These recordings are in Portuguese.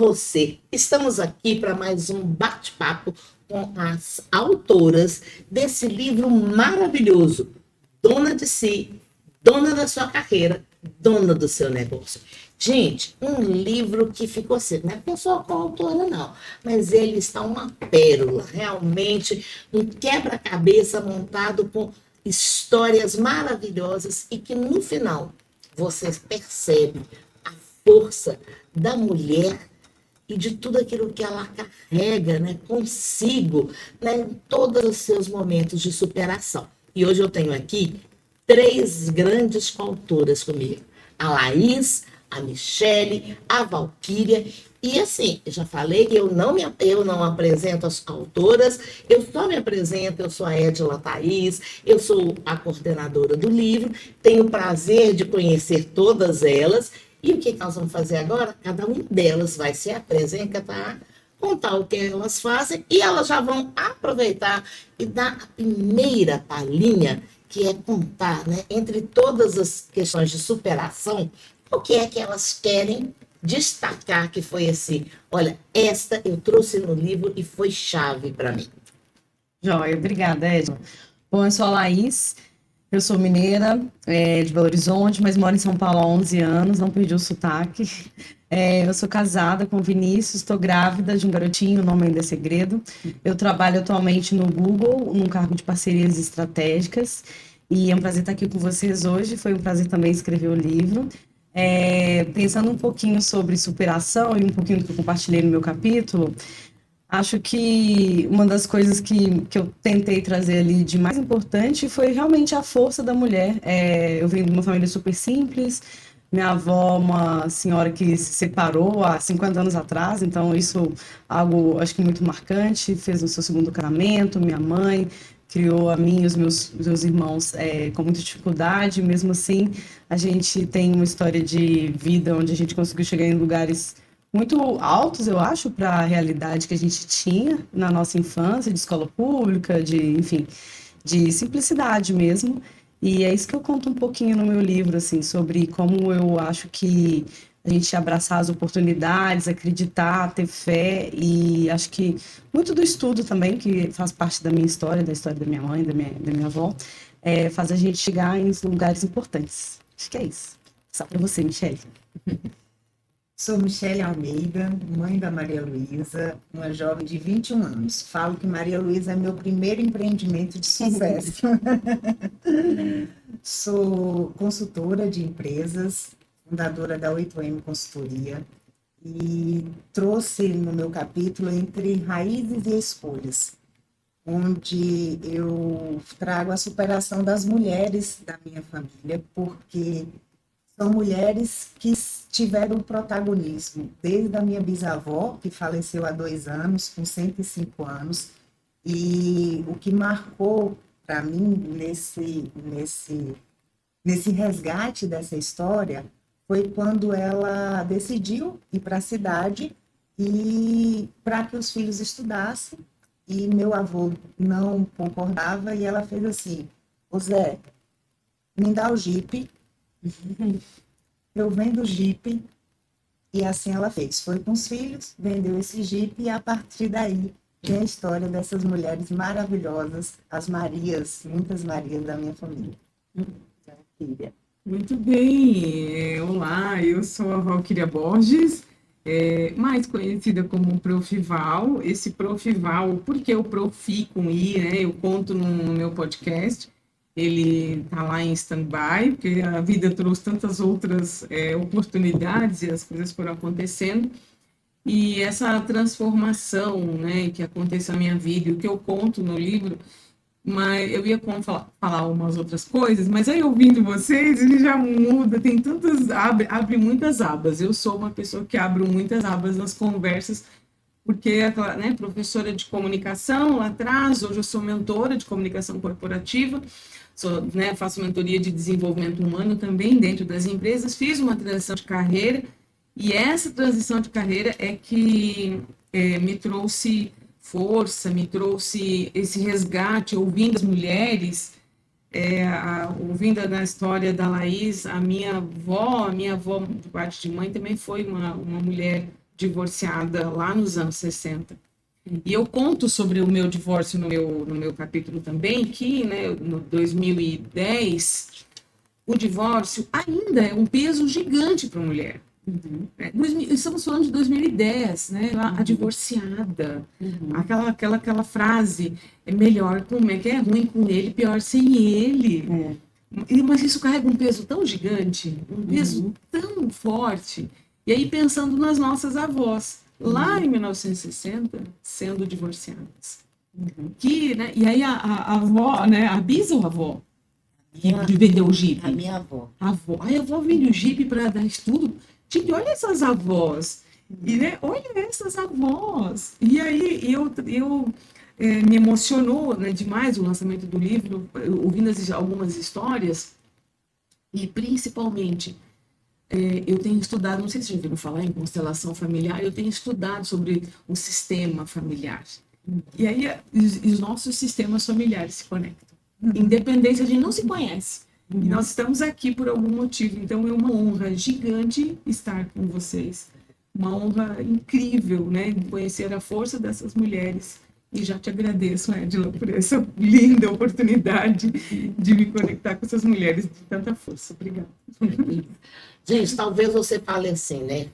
você. Estamos aqui para mais um bate-papo com as autoras desse livro maravilhoso, Dona de Si, Dona da Sua Carreira, Dona do Seu Negócio. Gente, um livro que ficou assim, não é porque eu sou coautora não, mas ele está uma pérola, realmente um quebra-cabeça montado com histórias maravilhosas e que no final você percebe a força da mulher e de tudo aquilo que ela carrega, né, consigo, né, em todos os seus momentos de superação. E hoje eu tenho aqui três grandes coautoras comigo. A Laís, a Michele, a Valquíria. E assim, eu já falei que eu não apresento as autoras, eu só me apresento, eu sou a Edila Thaís, eu sou a coordenadora do livro, tenho o prazer de conhecer todas elas. E o que nós vamos fazer agora? Cada uma delas vai se apresentar, contar o que elas fazem e elas já vão aproveitar e dar a primeira palhinha, que é contar, né, entre todas as questões de superação, o que é que elas querem destacar que foi assim, olha, esta eu trouxe no livro e foi chave para mim. Joia, obrigada, Edna. Bom, eu sou a Laís, eu sou mineira, de Belo Horizonte, mas moro em São Paulo há 11 anos, não perdi o sotaque. Eu sou casada com o Vinícius, estou grávida de um garotinho, o nome ainda é segredo. Eu trabalho atualmente no Google, num cargo de parcerias estratégicas, e é um prazer estar aqui com vocês hoje, foi um prazer também escrever o livro. Pensando um pouquinho sobre superação e um pouquinho do que eu compartilhei no meu capítulo, acho que uma das coisas que eu tentei trazer ali de mais importante foi realmente a força da mulher. Eu venho de uma família super simples, minha avó, uma senhora que se separou há 50 anos atrás, então isso algo, acho que muito marcante, fez o seu segundo casamento, minha mãe criou a mim e os meus irmãos com muita dificuldade, mesmo assim a gente tem uma história de vida onde a gente conseguiu chegar em lugares muito altos, eu acho, para a realidade que a gente tinha na nossa infância, de escola pública, enfim, de simplicidade mesmo. E é isso que eu conto um pouquinho no meu livro, assim, sobre como eu acho que a gente abraçar as oportunidades, acreditar, ter fé, e acho que muito do estudo também, que faz parte da minha história, da história da minha mãe, da minha avó, faz a gente chegar em lugares importantes. Acho que é isso. Só para você, Michele. Sou Michele Almeida, mãe da Maria Luísa, uma jovem de 21 anos. Falo que Maria Luísa é meu primeiro empreendimento de sucesso. Sou consultora de empresas, fundadora da 8M Consultoria, e trouxe no meu capítulo Entre Raízes e Escolhas, onde eu trago a superação das mulheres da minha família, porque são mulheres que tiveram protagonismo, desde a minha bisavó, que faleceu há 2 anos, com 105 anos, e o que marcou para mim nesse resgate dessa história foi quando ela decidiu ir para a cidade e para que os filhos estudassem, e meu avô não concordava, e ela fez assim: ô Zé, me dá o jipe, eu vendo o Jeep, e assim ela fez. Foi com os filhos, vendeu esse Jeep, e a partir daí tem a história dessas mulheres maravilhosas, as Marias, muitas Marias da minha família. Filha. Muito bem, olá, eu sou a Valquíria Borges, mais conhecida como Profival. Esse Profival, por que o Profi com I, né? Eu conto no meu podcast. Ele está lá em stand-by, porque a vida trouxe tantas outras oportunidades e as coisas foram acontecendo. E essa transformação, né, que aconteceu na minha vida, o que eu conto no livro, mas eu ia falar umas outras coisas, mas aí ouvindo vocês, ele já muda, tem tantas, abre muitas abas. Eu sou uma pessoa que abre muitas abas nas conversas, porque, né, professora de comunicação lá atrás, hoje eu sou mentora de comunicação corporativa, né, faço mentoria de desenvolvimento humano também dentro das empresas, fiz uma transição de carreira, e essa transição de carreira é que me trouxe força, me trouxe esse resgate, ouvindo as mulheres, ouvindo na história da Laís, a minha avó, de parte de mãe, também foi uma mulher divorciada lá nos anos 60. E eu conto sobre o meu divórcio no meu capítulo também, que, né, no 2010, o divórcio ainda é um peso gigante para a mulher. Estamos falando de 2010, né? A divorciada, aquela frase, é melhor como é que é ruim com ele, pior sem ele. Mas isso carrega um peso tão gigante, um peso tão forte. E aí pensando nas nossas avós, lá em 1960, sendo divorciadas. Que, né? E aí a avó, né? A bisavó, que vendeu o jipe. A minha avó. A avó. Aí a avó vende o jipe para dar estudo. Gente, olha essas avós. E, né, olha essas avós. E aí me emocionou, né, demais o lançamento do livro, ouvindo algumas histórias. E principalmente, eu tenho estudado, não sei se vocês já ouviram falar em constelação familiar, eu tenho estudado sobre o sistema familiar. E aí os nossos sistemas familiares se conectam. Independência, a gente não se conhece. E nós estamos aqui por algum motivo. Então é uma honra gigante estar com vocês. Uma honra incrível, né? Conhecer a força dessas mulheres. E já te agradeço, Edila, por essa linda oportunidade de me conectar com essas mulheres de tanta força. Obrigada. Gente, talvez você fale assim, né?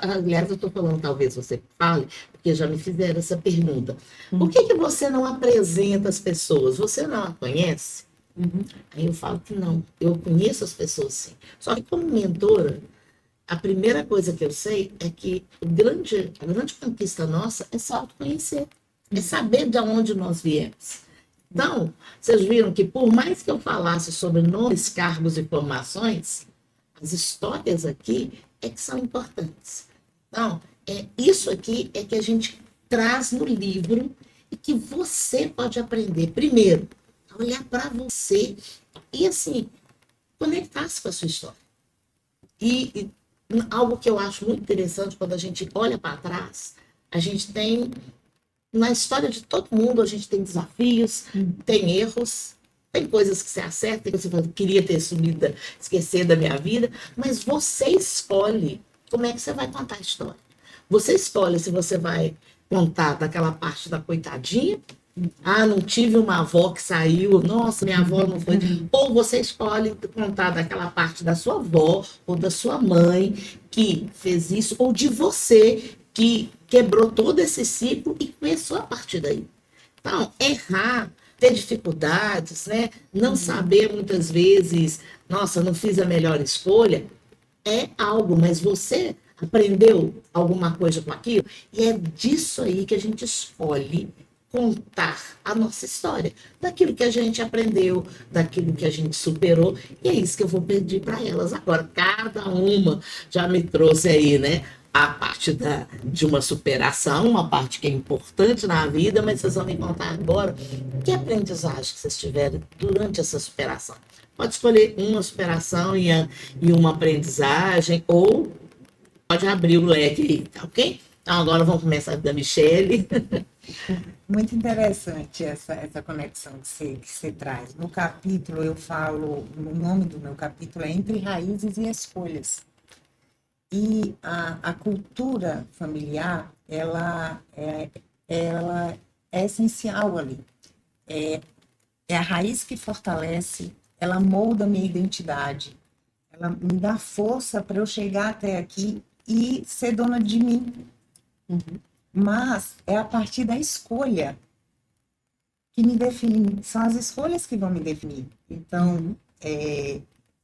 Aliás, eu estou falando talvez você fale, porque já me fizeram essa pergunta. Por que você não apresenta as pessoas? Você não a conhece? Aí eu falo que não, eu conheço as pessoas sim. Só que como mentora, a primeira coisa que eu sei é que a grande conquista nossa é se autoconhecer, é saber de onde nós viemos. Então, vocês viram que por mais que eu falasse sobre nomes, cargos e formações, as histórias aqui é que são importantes. Então, isso aqui é que a gente traz no livro e que você pode aprender, primeiro, a olhar para você e, assim, conectar-se com a sua história. E algo que eu acho muito interessante, quando a gente olha para trás, a gente tem, na história de todo mundo, a gente tem desafios, tem erros, tem coisas que você acerta, que você fala, queria ter sumido, esquecer da minha vida, mas você escolhe como é que você vai contar a história. Você escolhe se você vai contar daquela parte da coitadinha, não tive uma avó que saiu, nossa, minha avó não foi. Ou você escolhe contar daquela parte da sua avó ou da sua mãe que fez isso, ou de você que quebrou todo esse ciclo e começou a partir daí. Então, errar, ter dificuldades, né? Não saber muitas vezes, nossa, não fiz a melhor escolha, é algo, mas você aprendeu alguma coisa com aquilo, e é disso aí que a gente escolhe contar a nossa história, daquilo que a gente aprendeu, daquilo que a gente superou, e é isso que eu vou pedir para elas agora. Cada uma já me trouxe aí, né, a parte de uma superação, uma parte que é importante na vida, mas vocês vão me contar agora que aprendizagem que vocês tiveram durante essa superação. Pode escolher uma superação e uma aprendizagem, ou pode abrir o leque aí, tá ok? Então agora vamos começar da Michele. Muito interessante essa conexão que você traz. No capítulo eu falo, o nome do meu capítulo é Entre Raízes e Escolhas. E a cultura familiar, ela é essencial ali. É a raiz que fortalece, ela molda a minha identidade, ela me dá força para eu chegar até aqui e ser dona de mim. Mas é a partir da escolha que me define, são as escolhas que vão me definir. Então,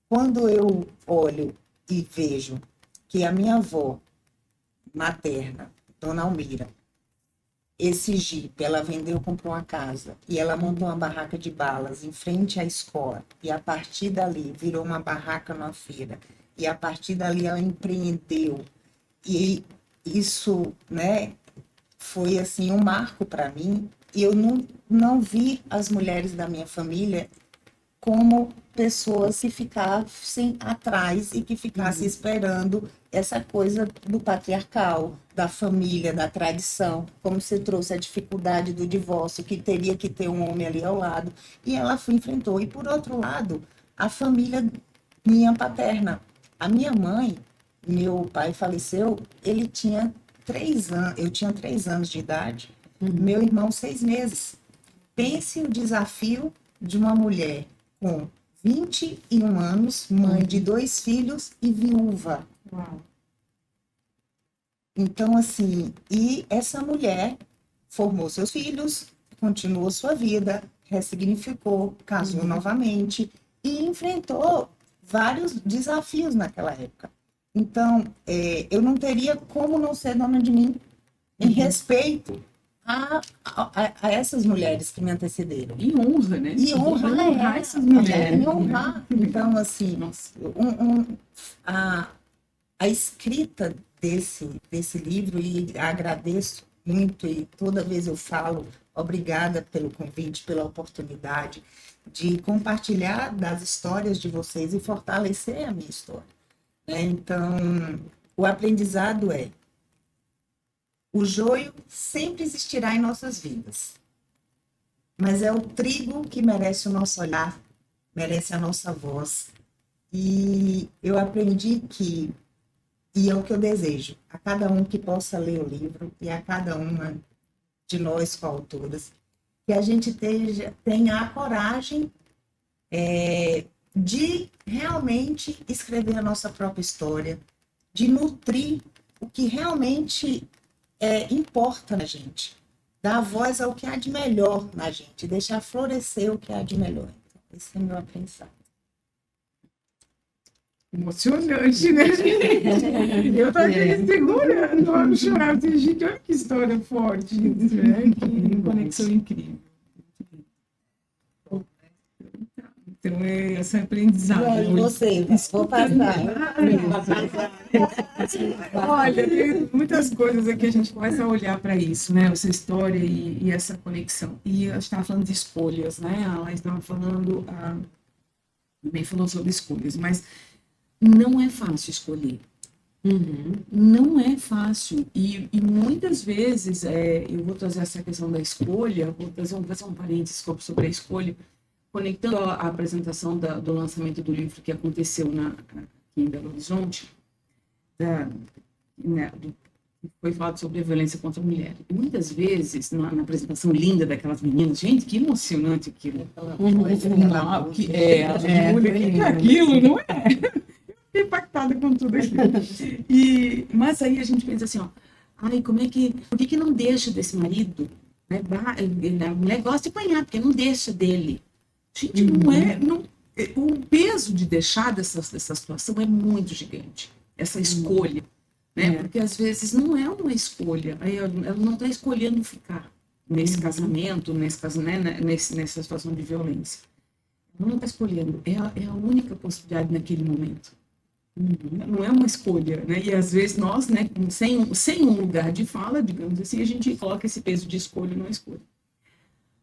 quando eu olho e vejo que a minha avó materna, Dona Almira, esse jipe, ela vendeu, comprou uma casa, e ela montou uma barraca de balas em frente à escola, e a partir dali virou uma barraca numa feira, e a partir dali ela empreendeu, e isso, né, foi assim um marco para mim, e eu não vi as mulheres da minha família como pessoas que ficassem atrás e que ficassem esperando essa coisa do patriarcal, da família, da tradição, como você trouxe a dificuldade do divórcio, que teria que ter um homem ali ao lado, e ela enfrentou. E por outro lado, a família minha paterna, a minha mãe, meu pai faleceu, ele tinha eu tinha 3 anos de idade, meu irmão 6 meses. Pense o desafio de uma mulher com 21 anos, mãe de 2 filhos e viúva. Uau. Então, assim, e essa mulher formou seus filhos, continuou sua vida, ressignificou, casou novamente e enfrentou vários desafios naquela época. Então, eu não teria como não ser dona de mim em respeito a essas mulheres que me antecederam. E honra, né? E honrar essas mulheres. E honrar. Então, assim, Nossa. a escrita desse livro, e agradeço muito, e toda vez eu falo, obrigada pelo convite, pela oportunidade de compartilhar das histórias de vocês e fortalecer a minha história. Então, o aprendizado o joio sempre existirá em nossas vidas, mas é o trigo que merece o nosso olhar, merece a nossa voz. E eu aprendi e é o que eu desejo, a cada um que possa ler o livro e a cada uma de nós coautoras, que a gente tenha a coragem de realmente escrever a nossa própria história, de nutrir o que realmente importa na gente, dar voz ao que há de melhor na gente, deixar florescer o que há de melhor. Então, esse é o meu aprendizado. Emocionante, né? Eu tô aqui segurando, vamos chorar. Gente, olha que história forte, né? Que conexão incrível. Então, esse aprendizado. E aí, você, vou passar. Olha, tem muitas coisas aqui, a gente começa a olhar para isso, né? Essa história e essa conexão. E eu estava falando de escolhas, né? A Laís estava falando, também falou sobre escolhas, mas não é fácil escolher. Não é fácil. E muitas vezes, eu vou trazer essa questão da escolha, vou fazer um parênteses sobre a escolha, conectando a apresentação do lançamento do livro que aconteceu aqui em Belo Horizonte, foi falado sobre a violência contra a mulher. E muitas vezes, na apresentação linda daquelas meninas, gente, que emocionante aquilo. Aquilo, não é? Eu fiquei impactada com tudo aquilo. Mas aí a gente pensa assim, por que não deixa desse marido? Né? A mulher gosta de apanhar, porque não deixa dele. Gente, o peso de deixar dessa situação é muito gigante, essa escolha, né? Porque às vezes não é uma escolha, ela não está escolhendo ficar nesse casamento, nessa situação de violência. Ela não está escolhendo, é a única possibilidade naquele momento. Não é uma escolha, né? E às vezes nós, né, sem um lugar de fala, digamos assim, a gente coloca esse peso de escolha numa escolha.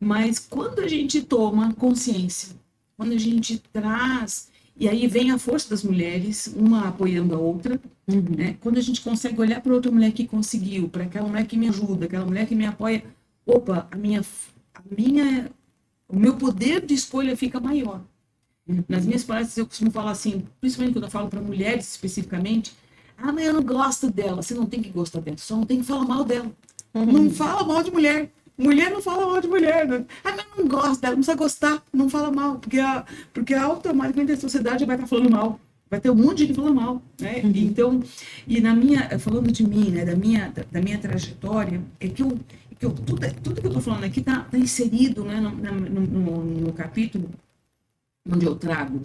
Mas quando a gente toma consciência, quando a gente traz, e aí vem a força das mulheres, uma apoiando a outra, né? Quando a gente consegue olhar para outra mulher que conseguiu, para aquela mulher que me ajuda, aquela mulher que me apoia, opa, o meu poder de escolha fica maior. Nas minhas palestras eu costumo falar assim, principalmente quando eu falo para mulheres especificamente, mas eu não gosto dela. Você não tem que gostar dela, só não tem que falar mal dela. Não fala mal de mulher. Mulher não fala mal de mulher. Mas eu não gosto dela, não precisa gostar, não fala mal. Porque automaticamente a sociedade vai estar falando mal. Vai ter um monte de gente falando mal. Né? Então, falando de mim, né, da minha trajetória, tudo que eu estou falando aqui está inserido, né, no capítulo onde eu trago.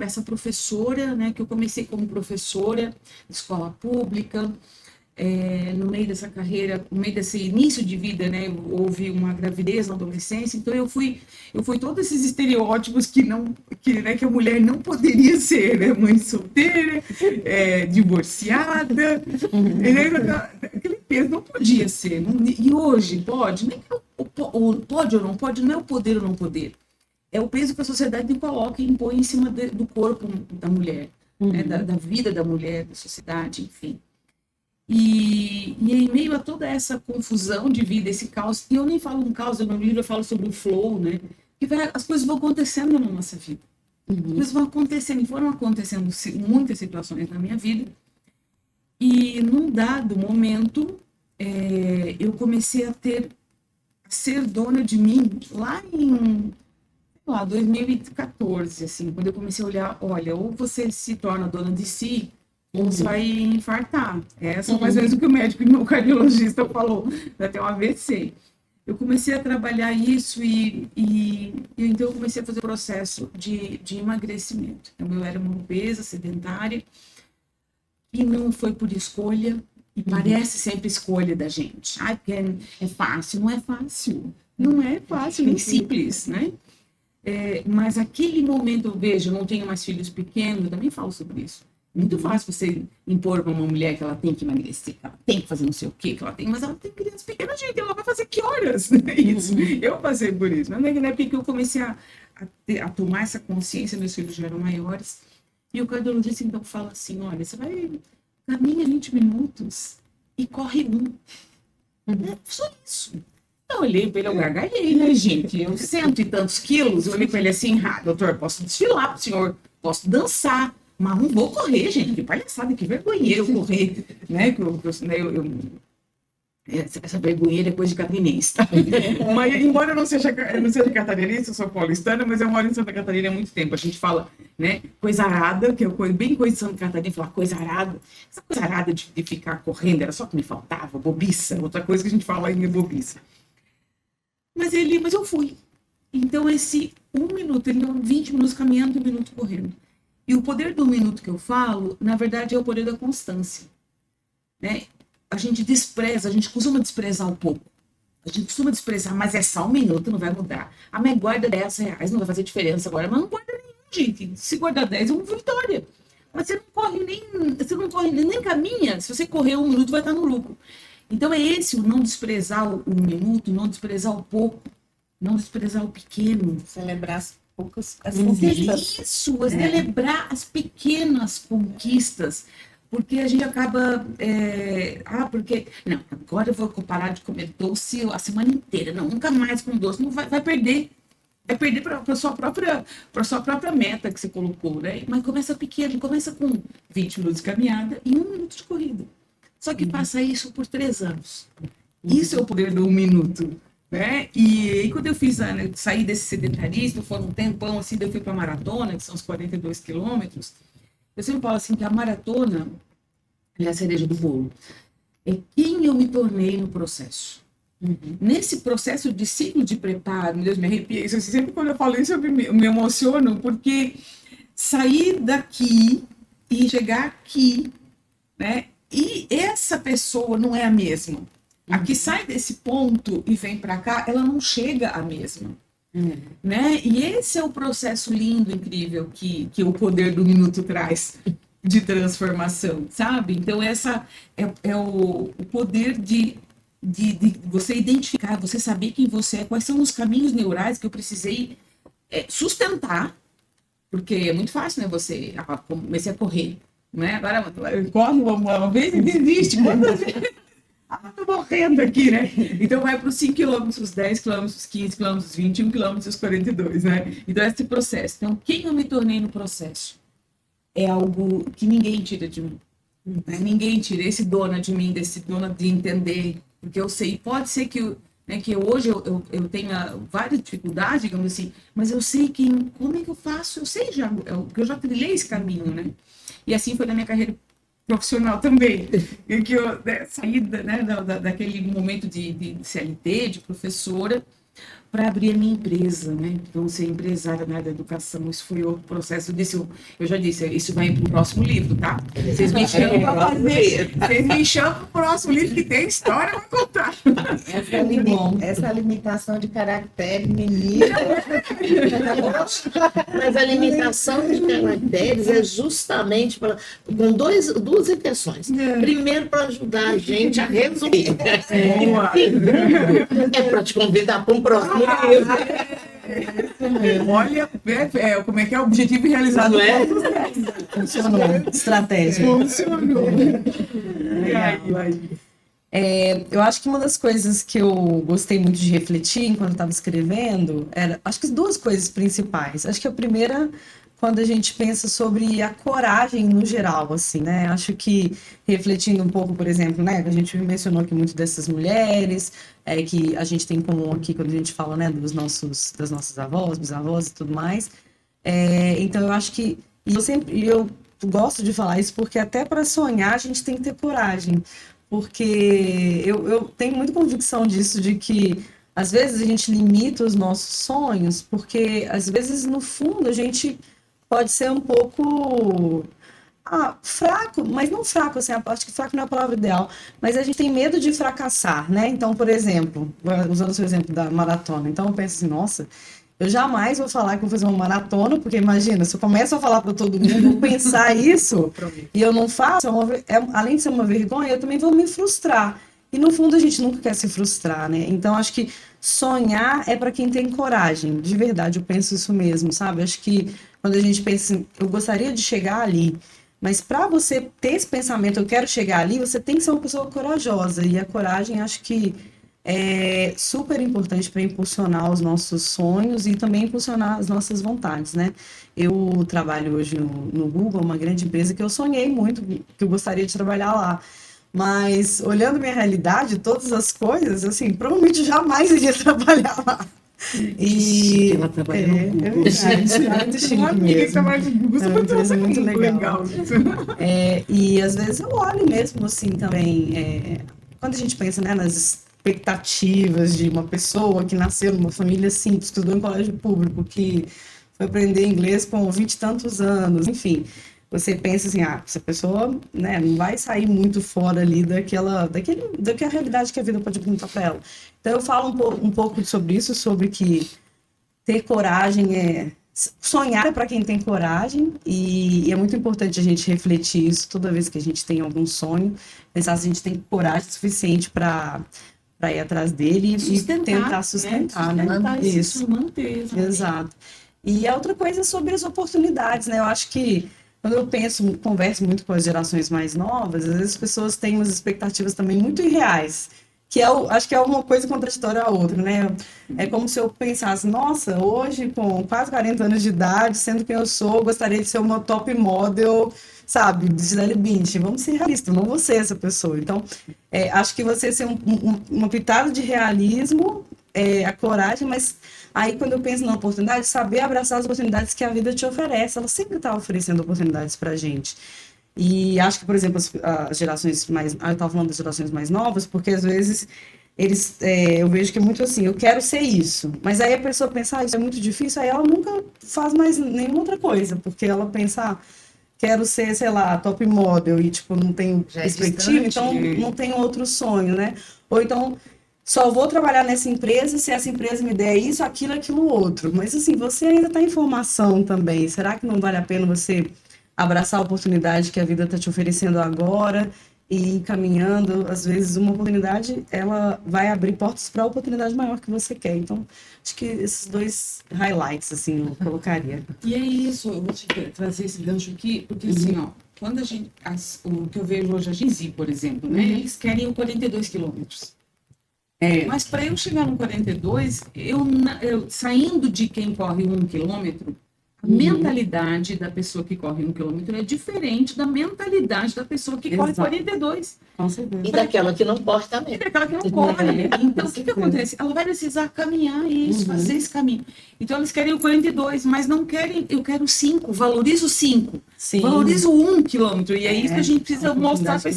Essa professora, né, que eu comecei como professora de escola pública, no meio dessa carreira, no meio desse início de vida, né, houve uma gravidez na adolescência, então eu fui todos esses estereótipos que a mulher não poderia ser, né, mãe solteira, divorciada, né, aquele peso não podia ser, e hoje pode, nem pode ou não pode, não é o poder ou não poder, é o peso que a sociedade coloca e impõe em cima do corpo da mulher, né, da vida da mulher, da sociedade, enfim. E em meio a toda essa confusão de vida, esse caos, e eu nem falo um caos, no livro eu falo sobre o flow, né? Que as coisas vão acontecendo na nossa vida. As coisas vão acontecendo, e foram acontecendo muitas situações na minha vida. E num dado momento, eu comecei a ser dona de mim lá em, sei lá, 2014, assim, quando eu comecei a olhar, olha, ou você se torna dona de si, ou você vai infartar. Essa é mais ou menos o que o médico e meu cardiologista falou, vai ter um AVC. Eu comecei a trabalhar isso e então eu comecei a fazer o processo de emagrecimento. Então, eu era uma obesa, sedentária, e não foi por escolha, e parece sempre escolha da gente. Ah, porque é fácil. Não é fácil. Não é fácil, nem simples, né? Mas aquele momento, eu vejo, eu não tenho mais filhos pequenos, eu também falo sobre isso. Muito fácil você impor para uma mulher que ela tem que emagrecer, que ela tem que fazer não sei o quê, que ela tem, mas ela tem criança pequena, gente, ela vai fazer que horas? Isso. Eu passei por isso. Mas na época que eu comecei a tomar essa consciência, meus filhos já eram maiores, e o cardiologista então fala assim, olha, você vai, caminha 20 minutos e corre um. É só isso. Eu olhei para ele, eu gargalhei, né, gente? Eu 100 e tantos quilos, eu olhei para ele assim, doutor, posso desfilar para o senhor, posso dançar, mas não vou correr, gente, que palhaçada, que vergonheiro eu correr, né? Essa vergonheira é coisa de catarinense, tá? Mas, embora eu não seja catarinense, eu sou paulistana, mas eu moro em Santa Catarina há muito tempo. A gente fala, né, coisa arada, que é bem coisa de Santa Catarina, falar coisa arada. Essa coisa arada de ficar correndo, era só que me faltava, bobiça. Outra coisa que a gente fala aí é bobiça. Mas eu fui. Então, esse 1 minuto, ele deu 20 minutos caminhando e 1 minuto correndo. E o poder do 1 minuto que eu falo, na verdade, é o poder da constância. Né? A gente costuma desprezar um pouco. A gente costuma desprezar, mas é só 1 minuto, não vai mudar. Ah, mas guarda R$10, não vai fazer diferença agora. Mas não guarda nenhum, gente. Se guardar 10 é uma vitória. Mas você não corre nem caminha. Se você correr 1 minuto, vai estar no lucro. Então é esse o não desprezar o 1 minuto, não desprezar o pouco, não desprezar o pequeno. Celebrar as conquistas. Isso, celebrar as pequenas conquistas. Porque a gente acaba. Porque. Não, agora eu vou parar de comer doce a semana inteira. Não, nunca mais com doce. Não vai perder. Vai perder para a sua própria meta que você colocou, né? Mas começa pequeno, começa com 20 minutos de caminhada e 1 minuto de corrida. Só que faça isso por 3 anos. Isso é o poder do 1 minuto. Né? E aí, quando eu saí desse sedentarismo, foi um tempão assim, eu fui para a maratona, que são os 42 quilômetros. Eu sempre falo assim que a maratona é a cereja do bolo. É quem eu me tornei no processo. Nesse processo de ciclo de preparo, meu Deus, me arrepia. Isso, sempre quando eu falo isso, eu me emociono, porque sair daqui e chegar aqui, né? E essa pessoa não é a mesma. A que sai desse ponto e vem para cá, ela não chega a mesma. Né? E esse é o processo lindo, incrível, que o poder do minuto traz de transformação, sabe? Então, essa é o poder de você identificar, você saber quem você é, quais são os caminhos neurais que eu precisei sustentar, porque é muito fácil, né? Você comecei a correr, né? Agora corre uma vez e desiste. Quantas vezes? Tô morrendo aqui, né? Então vai para os 5 quilômetros, 10 quilômetros, 15 quilômetros, 21 quilômetros, 42, né? Então esse processo. Então, quem eu me tornei no processo é algo que ninguém tira de mim. Né? Ninguém tira esse dona de mim, desse dona de entender, porque eu sei, pode ser que hoje eu tenha várias dificuldades, digamos assim, mas eu sei como é que eu faço, eu sei já, porque eu já trilhei esse caminho, né? E assim foi na minha carreira profissional também, em que eu saí daquele momento de CLT, de professora, para abrir a minha empresa, né? Então, ser empresária na área da educação, isso foi outro processo. Eu já disse, isso vai para o próximo livro, tá? Vocês me chamam para fazer. Vocês me chamam para o próximo livro que tem história para contar. Essa limitação de caractere, menina. Mas a limitação de caracteres é justamente com duas intenções. Primeiro, para ajudar a gente a resumir. É para te convidar para um próximo livro. Olha, como é que é o objetivo realizado? Não é? Funcionou. Estratégia. Funcionou. Eu acho que uma das coisas que eu gostei muito de refletir enquanto eu estava escrevendo acho que 2 coisas principais. Acho que a primeira quando a gente pensa sobre a coragem no geral, assim, né? Acho que refletindo um pouco, por exemplo, né? A gente mencionou aqui muito dessas mulheres, que a gente tem em comum aqui quando a gente fala, né, das nossas avós, bisavós e tudo mais. Então eu acho que eu gosto de falar isso porque até para sonhar a gente tem que ter coragem, porque eu tenho muita convicção disso, de que às vezes a gente limita os nossos sonhos, porque às vezes no fundo a gente pode ser um pouco fraco, mas não fraco, assim, acho que fraco não é a palavra ideal, mas a gente tem medo de fracassar, né? Então, por exemplo, usando o seu exemplo da maratona, então eu penso assim, nossa, eu jamais vou falar que vou fazer uma maratona, porque imagina, se eu começo a falar para todo mundo, vou pensar isso, e eu não faço, além de ser uma vergonha, eu também vou me frustrar. E no fundo a gente nunca quer se frustrar, né? Então acho que sonhar é para quem tem coragem, de verdade, eu penso isso mesmo, sabe? Acho que quando a gente pensa assim, eu gostaria de chegar ali, mas para você ter esse pensamento, eu quero chegar ali, você tem que ser uma pessoa corajosa. E a coragem, acho que é super importante para impulsionar os nossos sonhos e também impulsionar as nossas vontades, né? Eu trabalho hoje no Google, uma grande empresa que eu sonhei muito, que eu gostaria de trabalhar lá. Mas, olhando minha realidade, todas as coisas, assim, provavelmente jamais iria trabalhar lá. E Ela trabalha no Google. é muito chique Uma amiga que mesmo. trabalha no Google, É uma empresa muito legal. isso. E às vezes eu olho mesmo assim também, quando a gente pensa, né, nas expectativas de uma pessoa que nasceu numa família simples, que estudou em colégio público, que foi aprender inglês com 20 e tantos anos, enfim, você pensa assim, essa pessoa, né, não vai sair muito fora ali daquela realidade que a vida pode apresentar para ela. Então eu falo um pouco sobre isso, sobre que ter coragem sonhar é para quem tem coragem, e é muito importante a gente refletir isso toda vez que a gente tem algum sonho, pensar se a gente tem coragem suficiente para ir atrás dele e tentar sustentar, né? Isso, manter. Exato. E a outra coisa é sobre as oportunidades, né? Eu acho que quando eu converso muito com as gerações mais novas, às vezes as pessoas têm umas expectativas também muito irreais, que acho que é uma coisa contraditória à outra, né? É como se eu pensasse, nossa, hoje com quase 40 anos de idade, sendo quem eu sou, gostaria de ser uma top model, sabe, de Gisele Bündchen. Vamos ser realistas, não vou ser essa pessoa. Então, acho que você ser uma pitada de realismo, a coragem, mas aí quando eu penso na oportunidade, saber abraçar as oportunidades que a vida te oferece. Ela sempre está oferecendo oportunidades para a gente. E acho que, por exemplo, as gerações mais... eu estava falando das gerações mais novas, porque às vezes eu vejo que é muito assim, eu quero ser isso. Mas aí a pessoa pensa, isso é muito difícil, aí ela nunca faz mais nenhuma outra coisa, porque ela pensa, quero ser, sei lá, top model, e tipo, não tenho perspectiva, então não tenho outro sonho, né? Ou então, só vou trabalhar nessa empresa se essa empresa me der isso, aquilo, outro. Mas assim, você ainda está em formação também. Será que não vale a pena você abraçar a oportunidade que a vida está te oferecendo agora e ir caminhando? Às vezes uma oportunidade, ela vai abrir portas para a oportunidade maior que você quer. Então, acho que esses dois highlights, assim, eu colocaria. E é isso, eu vou te trazer esse gancho aqui, porque assim, ó, quando a gente, o que eu vejo hoje, a Gizi, por exemplo, né, eles querem 42 quilômetros. Mas para eu chegar no 42, eu saindo de quem corre 1 quilômetro, a mentalidade da pessoa que corre 1 quilômetro é diferente da mentalidade da pessoa que corre 42. Com certeza. E daquela que não corre também. E daquela que não corre. Então, o que acontece? Ela vai precisar caminhar isso, fazer esse caminho. Então, eles querem o 42, mas não querem, eu quero 5, valorizo 5. Sim. Valorizo 1 quilômetro. E é isso que a gente precisa mostrar para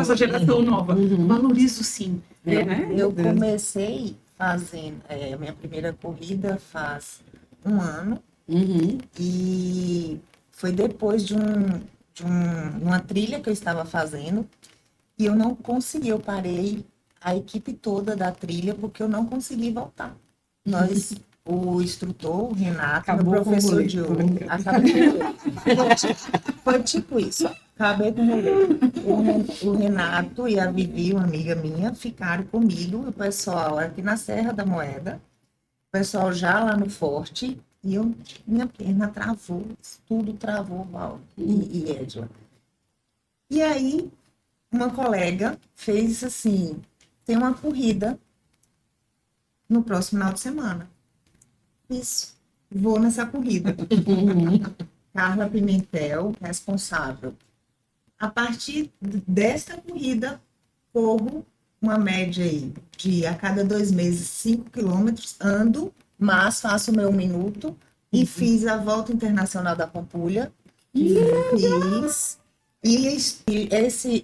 essa geração nova. Valorizo 5. Eu comecei fazendo, minha primeira corrida faz 1 ano, e foi depois de uma trilha que eu estava fazendo, e eu não consegui, eu parei a equipe toda da trilha, porque eu não consegui voltar. O instrutor, o Renato, meu professor de yoga, acabou com o rolê. Foi tipo isso, acabei com o rolê. O Renato e a Vivi, uma amiga minha, ficaram comigo, o pessoal aqui na Serra da Moeda, o pessoal já lá no Forte, e minha perna travou, tudo travou, Val e Edla. E aí, uma colega fez assim, tem uma corrida no próximo final de semana. Isso. vou nessa corrida. Carla Pimentel, responsável. A partir desta corrida, corro uma média aí de a cada 2 meses 5 quilômetros, ando, mas faço o meu minuto e fiz a Volta Internacional da Pampulha. Fiz. E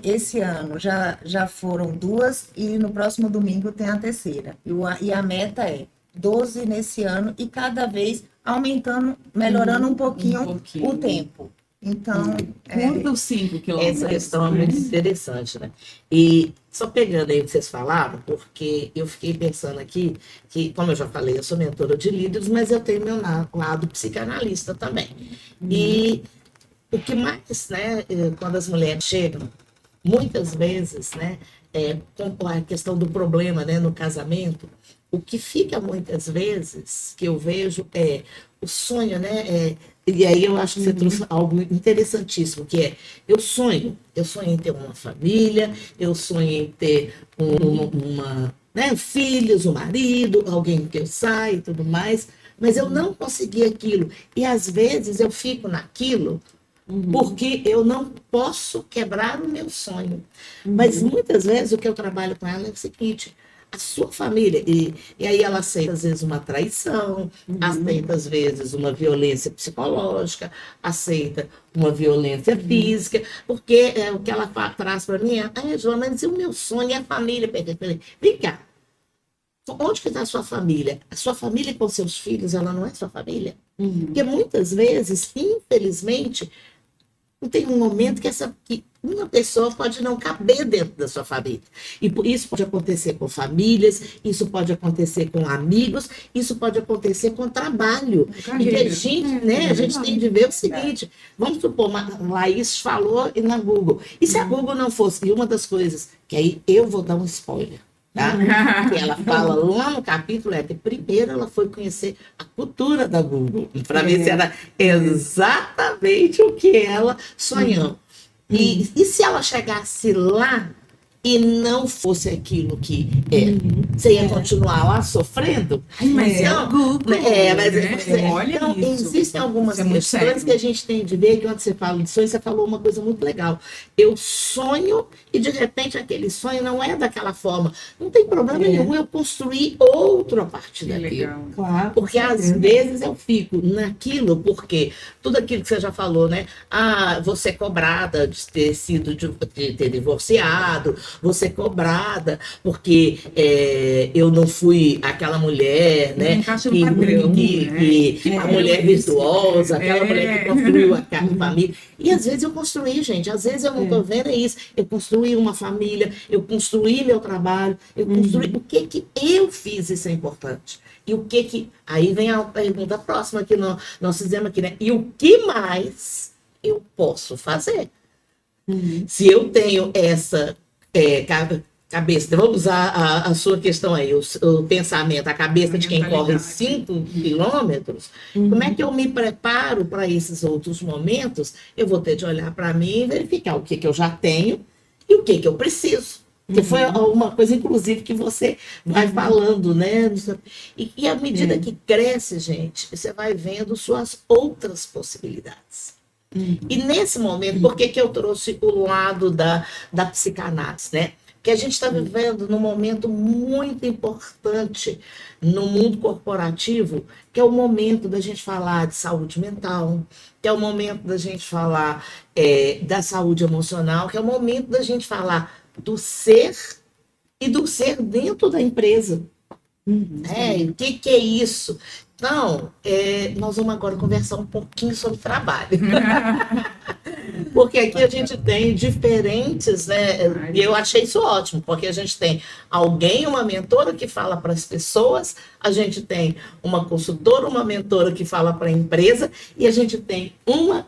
esse ano já foram 2 e no próximo domingo tem a terceira. E a meta é 12 nesse ano e cada vez aumentando, melhorando um pouquinho o tempo. Então, Curta os 5 quilômetros. Essa questão é muito interessante, né? E só pegando aí o que vocês falaram, porque eu fiquei pensando aqui que, como eu já falei, eu sou mentora de líderes, mas eu tenho meu lado psicanalista também. E o que mais, né, quando as mulheres chegam, muitas vezes, né, com a questão do problema, né, no casamento, o que fica muitas vezes, que eu vejo, é o sonho, né, e aí eu acho que você trouxe algo interessantíssimo, que é, eu sonho em ter uma família, eu sonho em ter né, filhos, um marido, alguém que eu saia e tudo mais, mas eu não consegui aquilo. E às vezes eu fico naquilo porque eu não posso quebrar o meu sonho. Mas muitas vezes o que eu trabalho com ela é o seguinte: a sua família, e aí ela aceita às vezes uma traição, aceita às vezes uma violência psicológica, aceita uma violência física, porque o que ela traz para mim é, Joana, mas e o meu sonho e a família? Vem cá, onde que está a sua família? A sua família com seus filhos, ela não é sua família? Porque muitas vezes, infelizmente, tem um momento que uma pessoa pode não caber dentro da sua família. E isso pode acontecer com famílias, isso pode acontecer com amigos, isso pode acontecer com trabalho. E a gente, né, a gente tem de ver o seguinte, vamos supor, a Laís falou na Google. E se a Google não fosse? E uma das coisas, que aí eu vou dar um spoiler, tá? Que ela fala lá no capítulo é que primeiro ela foi conhecer a cultura da Google, para ver se era exatamente o que ela sonhou. E se ela chegasse lá e não fosse aquilo que você ia continuar lá sofrendo? Mas Então, Google, olha então isso. existem algumas Isso é muito questões sério. que a gente tem de ver, que quando você fala de sonho, você falou uma coisa muito legal. Eu sonho e de repente aquele sonho não é daquela forma. Não tem problema nenhum eu construir outro a partir Que daquilo. legal. Claro. Porque às vezes eu fico naquilo, porque tudo aquilo que você já falou, né? Ah, você é cobrada de ter de ter divorciado, você é cobrada porque eu não fui aquela mulher, Não né? encaixa no padrão, né? A mulher virtuosa, aquela mulher que construiu a família. E às vezes eu construí, gente, às vezes eu não estou vendo isso. Eu construí uma família, eu construí meu trabalho, eu construí. O que eu fiz, isso é importante. E o que. Aí vem a pergunta próxima que nós fizemos aqui, né? E o que mais eu posso fazer? Se eu tenho essa cabeça, vamos usar a sua questão aí, o pensamento, a cabeça de quem corre 5 quilômetros, como é que eu me preparo para esses outros momentos? Eu vou ter de olhar para mim e verificar o que eu já tenho e o que eu preciso. Que foi uma coisa, inclusive, que você vai falando, né? E à medida que cresce, gente, você vai vendo suas outras possibilidades. E nesse momento, por que eu trouxe o lado da psicanálise, né? Que a gente está vivendo num momento muito importante no mundo corporativo, que é o momento da gente falar de saúde mental, que é o momento da gente falar da saúde emocional, que é o momento da gente falar do ser e do ser dentro da empresa. O que é isso? Então, nós vamos agora conversar um pouquinho sobre trabalho. Porque aqui a gente tem diferentes, né? E eu achei isso ótimo, porque a gente tem alguém, uma mentora que fala para as pessoas, a gente tem uma consultora, uma mentora que fala para a empresa, e a gente tem uma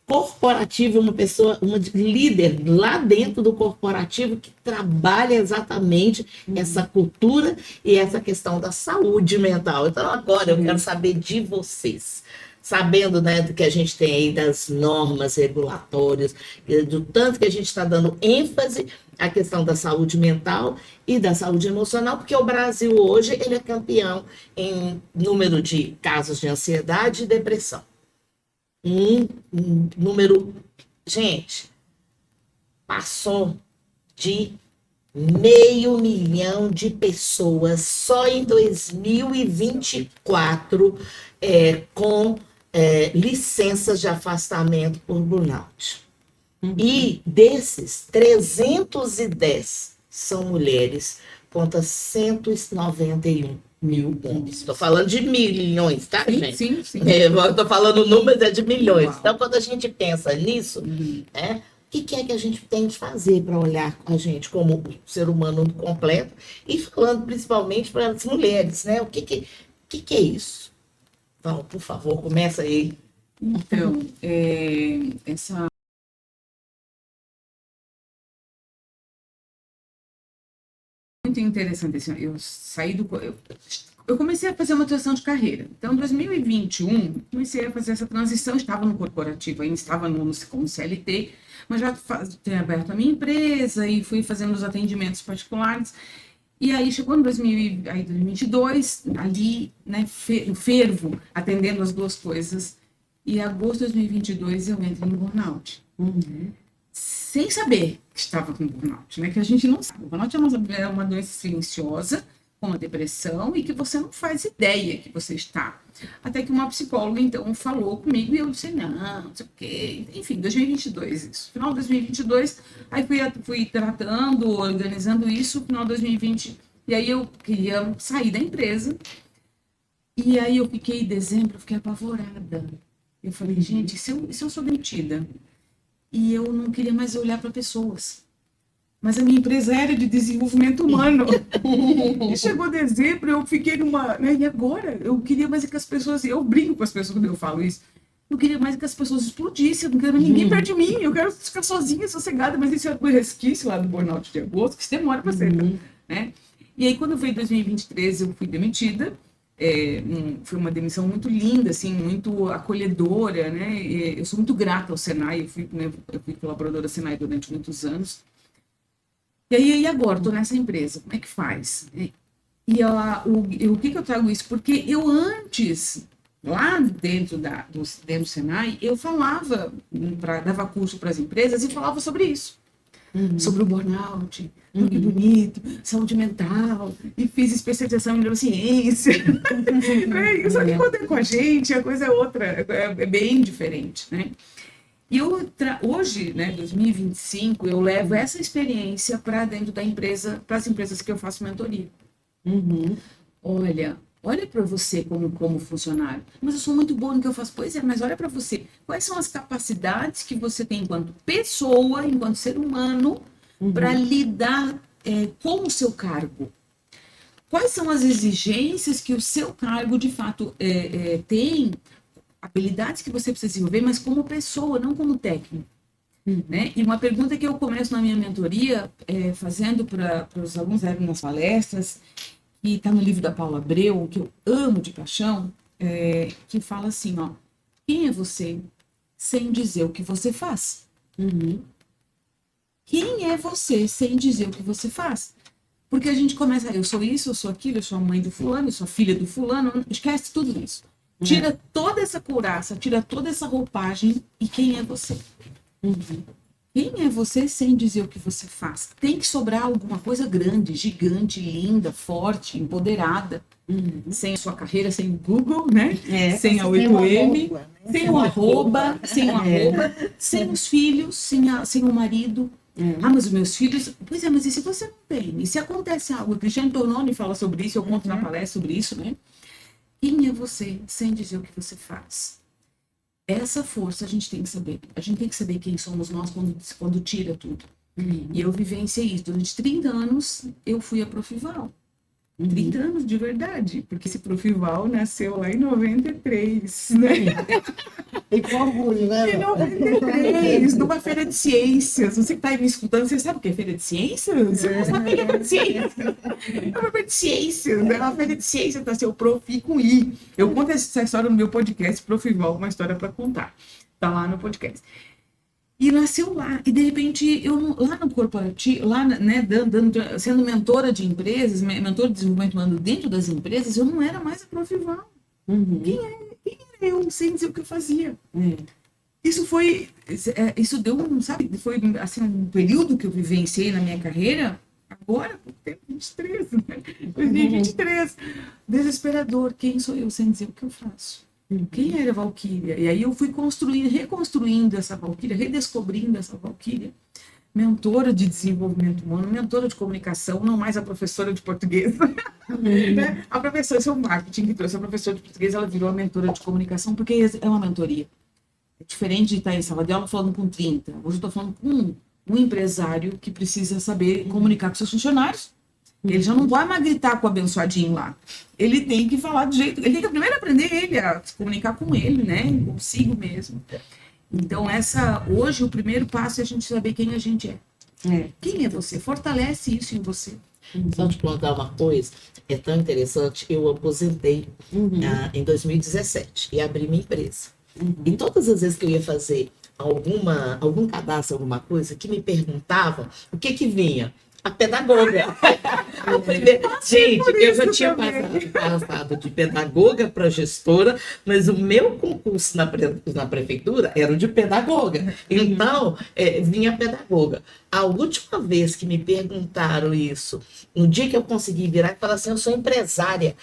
corporativa, uma pessoa, uma líder lá dentro do corporativo que trabalha exatamente essa cultura e essa questão da saúde mental. Então, agora eu quero saber de vocês. sabendo, né, do que a gente tem aí das normas regulatórias, e do tanto que a gente está dando ênfase à questão da saúde mental e da saúde emocional, porque o Brasil hoje ele é campeão em número de casos de ansiedade e depressão. Um número, gente, passou de 500.000 de pessoas só em 2024 com licenças de afastamento por burnout. E desses, 310 são mulheres contra 191 mil homens. Estou falando de milhões, tá, gente? Sim, sim. Estou falando números de milhões. Uau. Então, quando a gente pensa nisso, o que é que a gente tem de fazer para olhar a gente como ser humano completo? E falando principalmente para as mulheres, né? O que é isso? Val, por favor, começa aí. Então, essa muito interessante, assim, eu comecei a fazer uma transição de carreira. Então, em 2021, comecei a fazer essa transição, estava no corporativo, ainda estava como CLT, mas já tinha aberto a minha empresa e fui fazendo os atendimentos particulares. E aí chegou em 2022, ali, né, fervo, atendendo as duas coisas. E em agosto de 2022 eu entro em burnout. Sem saber que estava com burnout, né? Que a gente não sabe. O burnout é uma doença silenciosa, como a depressão, e que você não faz ideia que você está. Até que uma psicóloga, então, falou comigo e eu disse, não sei o quê. Enfim, 2022 isso. Final de 2022, aí fui tratando, organizando isso, final de 2020. E aí eu queria sair da empresa. E aí eu fiquei, em dezembro, eu fiquei apavorada. Eu falei, gente, se eu sou demitida e eu não queria mais olhar para pessoas. Mas a minha empresa era de desenvolvimento humano. E chegou dezembro, eu fiquei numa... Né, e agora? Eu queria mais que as pessoas... Eu brinco com as pessoas quando eu falo isso. Eu queria mais que as pessoas explodissem. Eu não quero ninguém perto de mim. Eu quero ficar sozinha, sossegada. Mas isso é o resquício lá do burnout de agosto, que isso demora para ser. Né? E aí, quando veio 2023, eu fui demitida. Foi uma demissão muito linda, assim, muito acolhedora, né? Eu sou muito grata ao Senai. Eu fui colaboradora da Senai durante muitos anos. E aí, agora, estou nessa empresa, como é que faz? E o que eu trago isso? Porque eu antes, lá dentro do Senai, eu falava, dava curso para as empresas e falava sobre isso. Sobre o burnout, que bonito, saúde mental, e fiz especialização em neurociência. Só que quando é com a gente, a coisa é outra, é bem diferente, né? E hoje, né, 2025, eu levo essa experiência para dentro da empresa, para as empresas que eu faço mentoria. Olha para você como funcionário. Mas eu sou muito boa no que eu faço. Pois é, mas olha para você. Quais são as capacidades que você tem enquanto pessoa, enquanto ser humano, para lidar com o seu cargo? Quais são as exigências que o seu cargo, de fato, tem? Habilidades que você precisa desenvolver, mas como pessoa, não como técnico. Né? E uma pergunta que eu começo na minha mentoria, fazendo para os alunos nas palestras, e está no livro da Paula Abreu, que eu amo de paixão, que fala assim, ó, quem é você sem dizer o que você faz? Quem é você sem dizer o que você faz? Porque a gente começa, eu sou isso, eu sou aquilo, eu sou a mãe do fulano, eu sou a filha do fulano, esquece tudo isso. Tira toda essa couraça, tira toda essa roupagem e quem é você? Quem é você sem dizer o que você faz? Tem que sobrar alguma coisa grande, gigante, linda, forte, empoderada. Sem a sua carreira, sem o Google, né? Sem a 8M, sem o arroba, sem os filhos, sem o marido. Mas os meus filhos... Pois é, mas e se você não tem? E se acontece algo? O Cristiano Tornoni fala sobre isso, eu conto na palestra sobre isso, né? Quem é você sem dizer o que você faz? Essa força a gente tem que saber. A gente tem que saber quem somos nós quando tira tudo. E eu vivenciei isso. Durante 30 anos, eu fui a Profival. 30 anos de verdade. Porque esse Profival nasceu lá em 93, né? E com orgulho, né? Em 93, numa feira de ciências. Você que está aí me escutando, você sabe o que é feira de ciências? Você não sabe o que é feira de ciências. É uma feira de ciências, né? Uma feira de ciências, tá? Seu Profi com I. Eu conto essa história no meu podcast, Profival, uma história para contar. Tá lá no podcast. E nasceu lá. E, de repente, lá no corporativo, lá, né, sendo mentora de empresas, mentora de desenvolvimento humano dentro das empresas, eu não era mais a Profival. Quem era eu, sem dizer o que eu fazia? Isso deu sabe, foi assim, um período que eu vivenciei na minha carreira, agora, por tempo, 23, né? 2023. Desesperador. Quem sou eu sem dizer o que eu faço? Quem era a Valquíria? E aí eu fui reconstruindo essa Valquíria, redescobrindo essa Valquíria, mentora de desenvolvimento humano, mentora de comunicação, não mais a professora de português. Né? A professora, seu marketing que trouxe a professora de português, ela virou a mentora de comunicação, porque é uma mentoria. É diferente de estar em sala de aula falando com 30. Hoje eu estou falando com um empresário que precisa saber comunicar com seus funcionários. Ele já não vai mais gritar com o abençoadinho lá. Ele tem que falar do jeito... Ele tem que primeiro aprender ele a se comunicar com ele, né? Consigo mesmo. Então, hoje, o primeiro passo é a gente saber quem a gente é. Quem é você? Fortalece isso em você. Só te contar uma coisa, é tão interessante, eu aposentei em 2017 e abri minha empresa. E todas as vezes que eu ia fazer algum cadastro, alguma coisa, que me perguntavam, o que vinha? A pedagoga. Gente, eu já tinha passado de pedagoga para gestora, mas o meu concurso na prefeitura era o de pedagoga. Então, vinha pedagoga. A última vez que me perguntaram isso, no dia que eu consegui virar e falar assim, eu sou empresária,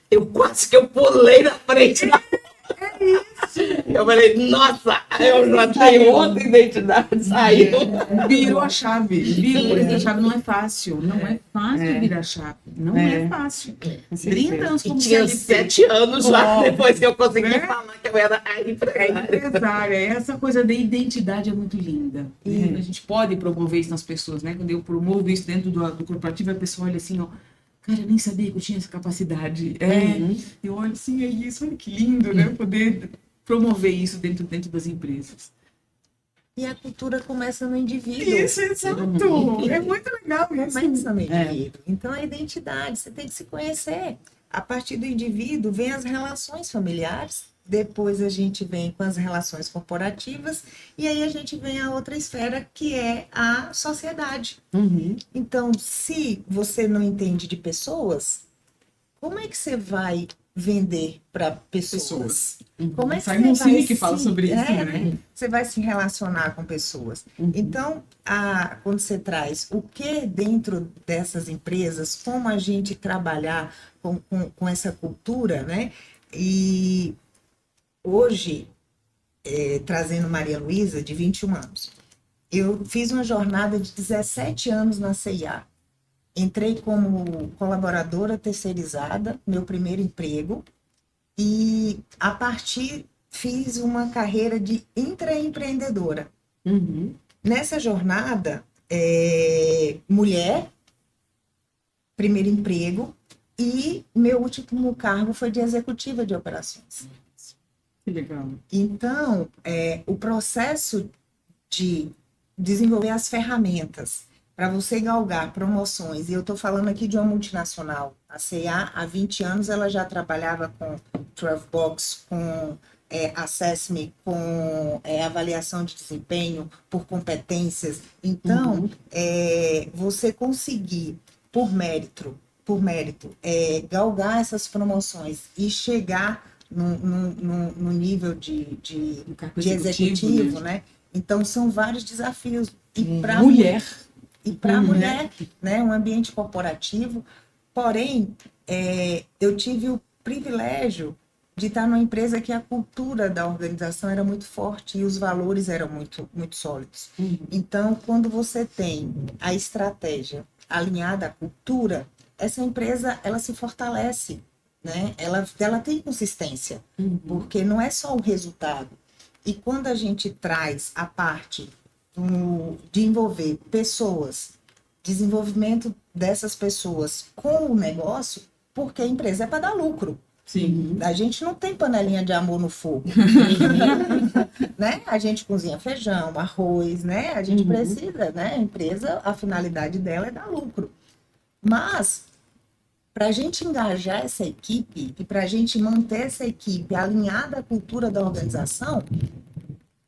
eu pulei na frente da... Eu falei, nossa, eu já tenho outra identidade, saiu. Virou a chave. Virar a chave não é fácil. Não é fácil virar a chave. Não é fácil. 30 anos como tinha 7 anos já, depois que eu consegui falar que eu era a empresária. Essa coisa da identidade é muito linda. A gente pode promover isso nas pessoas, né? Quando eu promovo isso dentro do corporativo, a pessoa olha assim, ó. Cara, eu nem sabia que eu tinha essa capacidade. Eu olho assim, é isso, olha que lindo, né? Poder promover isso dentro das empresas. E a cultura começa no indivíduo. Isso, exato. É muito legal isso. Começa no indivíduo. Então, a identidade, você tem que se conhecer. A partir do indivíduo, vem as relações familiares, depois a gente vem com as relações corporativas, e aí a gente vem a outra esfera, que é a sociedade. Então, se você não entende de pessoas, como é que você vai vender para pessoas? Como é que Simon você vai Sinek fala sobre isso, né? Você vai se relacionar com pessoas. Então, quando você traz o que dentro dessas empresas, como a gente trabalhar com essa cultura, né? E hoje, trazendo Maria Luísa, de 21 anos, eu fiz uma jornada de 17 anos na CIA. Entrei como colaboradora terceirizada, meu primeiro emprego, e a partir fiz uma carreira de intraempreendedora. Nessa jornada, mulher, primeiro emprego, e meu último cargo foi de executiva de operações. Que legal. Então, o processo de desenvolver as ferramentas para você galgar promoções, e eu estou falando aqui de uma multinacional, a C&A, há 20 anos ela já trabalhava com 12box, com Assess-me, com avaliação de desempenho por competências. Então, você conseguir, por mérito, galgar essas promoções e chegar no nível de executivo, né? Então, são vários desafios. E para mulher, né? Um ambiente corporativo. Porém, eu tive o privilégio de estar numa empresa que a cultura da organização era muito forte e os valores eram muito, muito sólidos. Então, quando você tem a estratégia alinhada à cultura, essa empresa, ela se fortalece, né? Ela tem consistência, porque não é só o resultado. E quando a gente traz a parte de envolver pessoas, desenvolvimento dessas pessoas com o negócio, porque a empresa é para dar lucro. Sim. A gente não tem panelinha de amor no fogo, né? A gente cozinha feijão, arroz, né? A gente precisa, né? A empresa, a finalidade dela é dar lucro. Mas, para a gente engajar essa equipe e para a gente manter essa equipe alinhada à cultura da organização,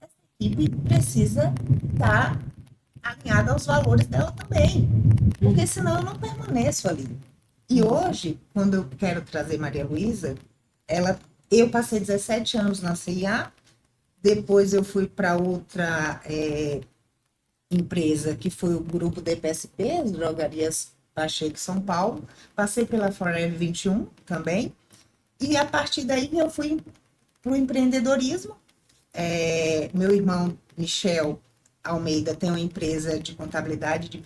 essa equipe precisa estar alinhada aos valores dela também, porque senão eu não permaneço ali. E hoje, quando eu quero trazer Maria Luísa, eu passei 17 anos na CIA, depois eu fui para outra empresa, que foi o grupo DPSP, as Drogarias Pacheco São Paulo, passei pela Forever 21 também, e a partir daí eu fui para o empreendedorismo. Meu irmão Michel Almeida tem uma empresa de contabilidade de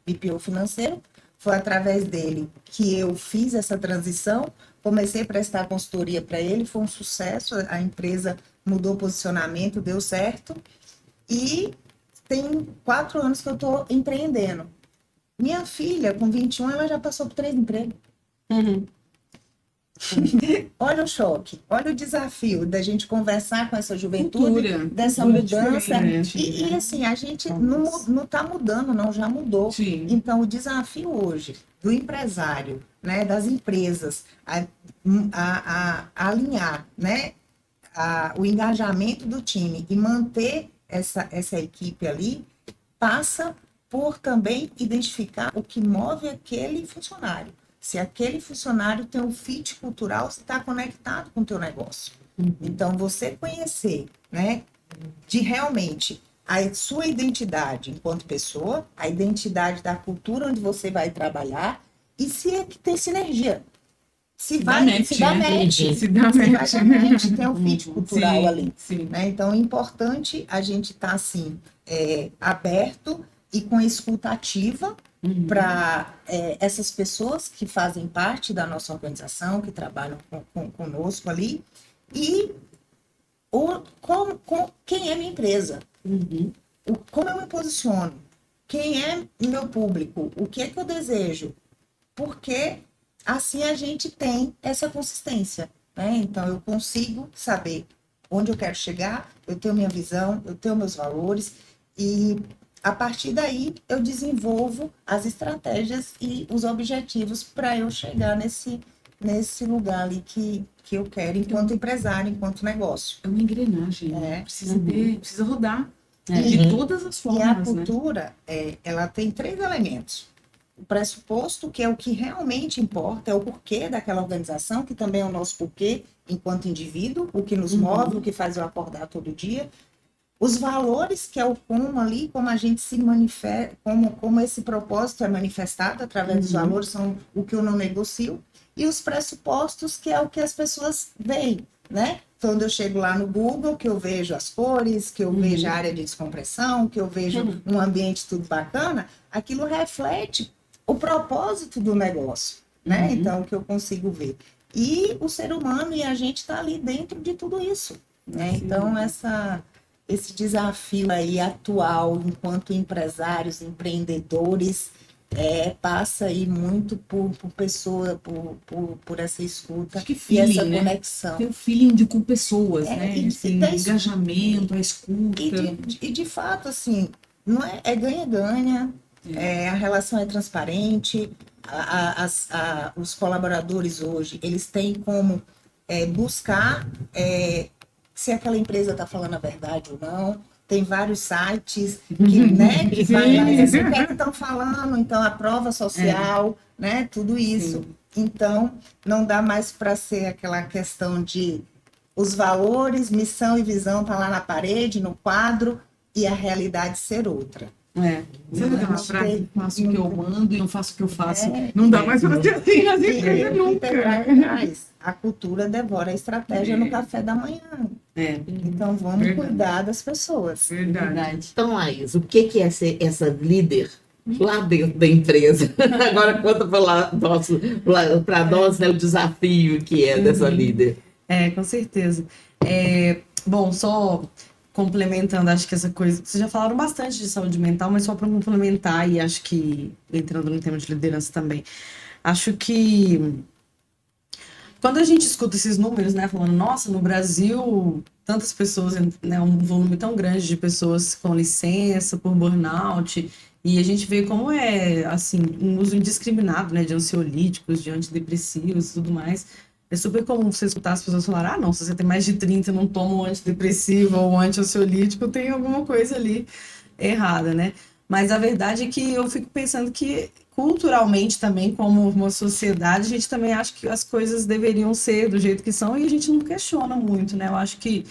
BPO financeiro. Foi através dele que eu fiz essa transição, comecei a prestar consultoria para ele, foi um sucesso, a empresa mudou o posicionamento, deu certo, e tem 4 anos que eu estou empreendendo. Minha filha, com 21, ela já passou por 3 empregos. Olha o choque, olha o desafio da gente conversar com essa juventude, dessa mudança. E assim, a gente não está mudando, não, já mudou. Sim. Então, o desafio hoje do empresário, né, das empresas, a alinhar, né, o engajamento do time e manter essa equipe ali, passa por também identificar o que move aquele funcionário. Se aquele funcionário tem um fit cultural, se está conectado com o teu negócio. Então, você conhecer, né, de realmente a sua identidade enquanto pessoa, a identidade da cultura onde você vai trabalhar, e se é que tem sinergia. Se dá match, tem um fit cultural ali. Sim. Né? Então, é importante a gente estar assim, aberto e com escuta ativa, para essas pessoas que fazem parte da nossa organização, que trabalham conosco ali, e quem é minha empresa, como eu me posiciono, quem é meu público, o que é que eu desejo, porque assim a gente tem essa consistência, né? Então eu consigo saber onde eu quero chegar, eu tenho minha visão, eu tenho meus valores, e a partir daí, eu desenvolvo as estratégias e os objetivos para eu chegar nesse lugar ali que eu quero, enquanto empresário, enquanto negócio. É uma engrenagem, precisa rodar de todas as formas. E a cultura, ela tem 3 elementos. O pressuposto, que é o que realmente importa, é o porquê daquela organização, que também é o nosso porquê enquanto indivíduo, o que nos move, o que faz eu acordar todo dia. Os valores, que é o como ali, como a gente se manifesta, como esse propósito é manifestado através dos valores, são o que eu não negocio. E os pressupostos, que é o que as pessoas veem, né? Então, quando eu chego lá no Google, que eu vejo as cores, que eu vejo a área de descompressão, que eu vejo um ambiente tudo bacana, aquilo reflete o propósito do negócio, né? Então, que eu consigo ver. E o ser humano e a gente está ali dentro de tudo isso, né? Então, esse desafio aí atual, enquanto empresários, empreendedores, passa aí muito por pessoa, por essa escuta feeling, e essa conexão. Tem o feeling com pessoas, né? Esse engajamento, a escuta. E de fato, assim, não é ganha-ganha, a relação é transparente, os colaboradores hoje, eles têm como buscar se aquela empresa está falando a verdade ou não. Tem vários sites que vai lá e diz assim, o que é que estão falando, então a prova social, né? Tudo isso. Sim. Então, não dá mais para ser aquela questão de os valores, missão e visão tá lá na parede, no quadro, e a realidade ser outra. Você não dá mais pra faço o que eu mando e não faço o que eu faço. Não dá mais para ser assim nas empresas nunca. A cultura devora a estratégia no café da manhã. Então, vamos cuidar das pessoas. Verdade. Então, Laís, o que é ser essa líder lá dentro da empresa? Agora conta para nós, né, o desafio que é dessa líder. Com certeza. Bom, só complementando, acho que essa coisa... Vocês já falaram bastante de saúde mental, mas só para complementar, e acho que entrando no tema de liderança também, acho que quando a gente escuta esses números, né, falando, nossa, no Brasil, tantas pessoas, né, um volume tão grande de pessoas com licença por burnout, e a gente vê como é, assim, um uso indiscriminado, né, de ansiolíticos, de antidepressivos e tudo mais. É super comum você escutar as pessoas falarem, ah, não, se você tem mais de 30 e não toma um antidepressivo ou um anti-ansiolítico, tem alguma coisa ali errada, né? Mas a verdade é que eu fico pensando que culturalmente também, como uma sociedade, a gente também acha que as coisas deveriam ser do jeito que são e a gente não questiona muito, né? Eu acho que